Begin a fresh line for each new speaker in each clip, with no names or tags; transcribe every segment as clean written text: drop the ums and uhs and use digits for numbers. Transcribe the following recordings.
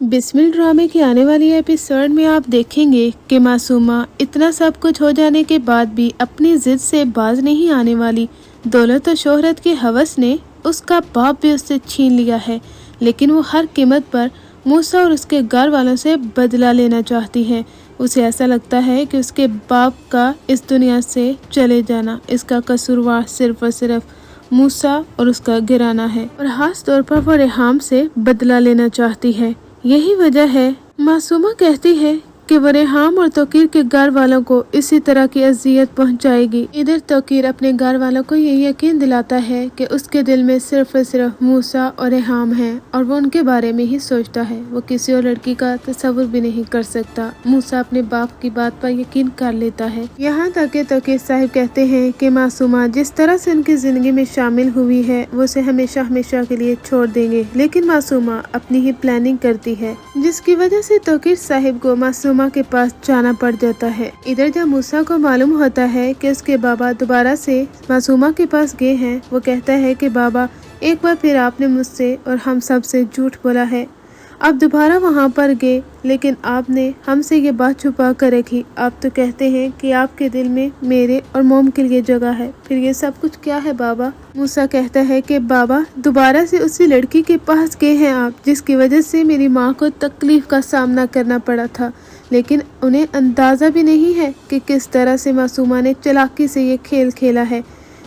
बिस्मिल ड्रामे के आने वाली एपिसोड में आप देखेंगे कि मासूमा इतना सब कुछ हो जाने के बाद भी अपनी जिद से बाज नहीं आने वाली। दौलत और शोहरत की हवस ने उसका बाप भी उससे छीन लिया है, लेकिन वो हर कीमत पर मूसा और उसके घर वालों से बदला लेना चाहती है। उसे ऐसा लगता है कि उसके बाप का इस दुनिया से चले जाना इसका कसूरवार सिर्फ और सिर्फ मूसा और उसका गिराना है, और खास तौर पर वो रेहाम से बदला लेना चाहती है। यही वजह है मासूमा कहती है कि वो रेहाम और तोकीर के घर वालों को इसी तरह की अजियत पहुंचाएगी। इधर तोकीर अपने घर वालों को ये यकीन दिलाता है कि उसके दिल में सिर्फ और सिर्फ मूसा और रेहाम है और वो उनके बारे में ही सोचता है। वो किसी और लड़की का तस्वुर भी नहीं कर सकता। मूसा अपने बाप की बात पर यकीन कर लेता है। यहाँ तक कि तोकीर साहिब कहते हैं कि मासूमा जिस तरह से उनकी जिंदगी में शामिल हुई है वो उसे हमेशा हमेशा के लिए छोड़ देंगे, लेकिन मासूमा अपनी ही प्लानिंग करती है, जिसकी वजह से तोकीर साहिब को मासूमा के पास जाना पड़ जाता है। इधर जब मूसा को मालूम होता है कि उसके बाबा दोबारा से मासूमा के पास गए हैं, वो कहता है कि बाबा एक बार फिर आपने मुझसे और हम सब से झूठ बोला है। आप दोबारा वहाँ पर गए, लेकिन आपने हमसे ये बात छुपा कर रखी। आप तो कहते हैं कि आपके दिल में मेरे और मोम के लिए जगह है, फिर ये सब कुछ क्या है बाबा? मूसा कहता है कि बाबा दोबारा से उसी लड़की के पास गए हैं आप, जिसकी वजह से मेरी माँ को तकलीफ का सामना करना पड़ा था, लेकिन उन्हें अंदाजा भी नहीं है कि किस तरह से मासूमा ने चालाकी से ये खेल खेला है।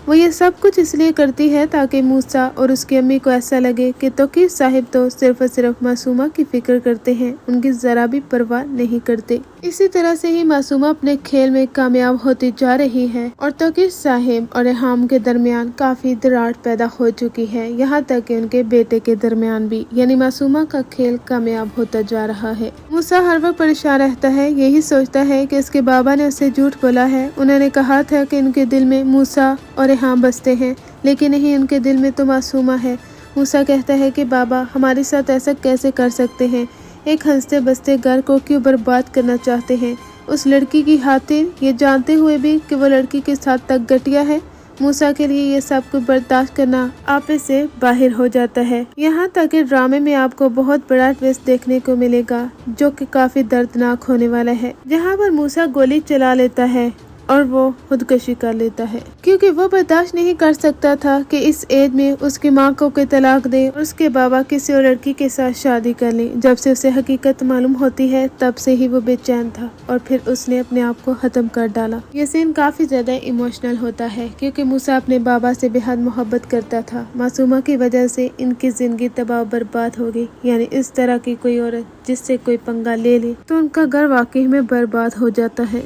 वो ये सब कुछ इसलिए करती है ताकि मूसा और उसकी अम्मी को ऐसा लगे कि तोकीर साहिब तो सिर्फ और सिर्फ मासूमा की फिक्र करते हैं, उनकी जरा भी परवाह नहीं करते। इसी तरह से ही मासूमा अपने खेल में कामयाब होती जा रही है और तोकीर साहिब और रेहाम के दरमियान काफी दरार पैदा हो चुकी है, यहाँ तक कि उनके बेटे के दरमियान भी, यानी मासूमा का खेल कामयाब होता जा रहा है। मूसा हर वक्त परेशान रहता है, यही सोचता है कि इसके बाबा ने उससे झूठ बोला है। उन्होंने कहा था कि उनके दिल में मूसा और रेहाम बसते हैं, लेकिन नहीं, उनके दिल में तो मासूमा है। मूसा कहता है कि बाबा हमारे साथ ऐसा कैसे कर सकते हैं, एक हंसते बसते घर को क्यों बर्बाद करना चाहते हैं, उस लड़की की खातिर, ये जानते हुए भी कि वो लड़की के साथ तक घटिया है। मूसा के लिए ये सब कुछ बर्दाश्त करना आपे से बाहर हो जाता है। यहाँ तक कि ड्रामे में आपको बहुत बड़ा ट्विस्ट देखने को मिलेगा जो कि काफी दर्दनाक होने वाला है, जहाँ पर मूसा गोली चला लेता है और वो खुदकुशी कर लेता है, क्योंकि वो बर्दाश्त नहीं कर सकता था कि इस एज में उसकी माँ को कोई तलाक दे और उसके बाबा किसी और लड़की के साथ शादी कर ले। जब से उसे हकीकत मालूम होती है तब से ही वो बेचैन था और फिर उसने अपने आप को खत्म कर डाला। ये सीन काफी ज्यादा इमोशनल होता है, क्योंकि मूसा अपने बाबा से बेहद मोहब्बत करता था। मासूमा की वजह से इनकी जिंदगी तबाह बर्बाद हो गई, यानी इस तरह की कोई औरत जिससे कोई पंगा ले ले तो उनका घर वाकई में बर्बाद हो जाता है।